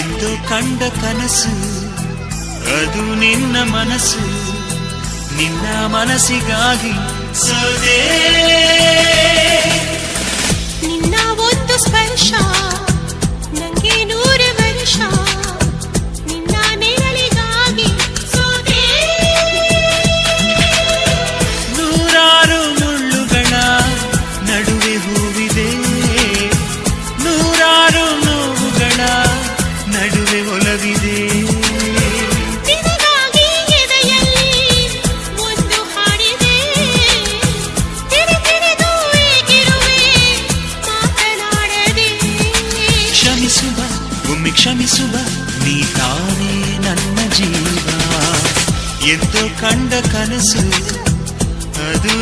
ಎಂದು ಕಂಡ ಕನಸು ಅದು ನಿನ್ನ ಮನಸ್ಸು, ನಿನ್ನ ಮನಸ್ಸಿಗಾಗಿ ಸೋದೆ. ನಿನ್ನ ಒಂದು ಸ್ಪರ್ಶ ನಂಗೆ 100 ವರ್ಷ, ನಿನ್ನ ನೆರಳಿಗಾಗಿ ಸೋದೆ. ನೂರಾರು ಮುಳ್ಳುಗಳ ನಡುವೆ ಹೂವಿದೆ, ನೂರಾರು ನೋವುಗಳ ನಡುವೆ ಒಲವಿದೆ. ನಿನಗಾಗಿ ಎದೆಯಲ್ಲಿ ಒಂದು ಹಾಡಿದೆ, ತಿರಿದು ಏಕಿರುವೆ ಮಾತನಾಡದೆ. ಕ್ಷಮಿಸುವ ಒಮ್ಮೆ ಕ್ಷಮಿಸುವ, ನೀ ತಾನೇ ನನ್ನ ಜೀವ. ಎಂದೋ ಕಂಡ ಕನಸು ಅದು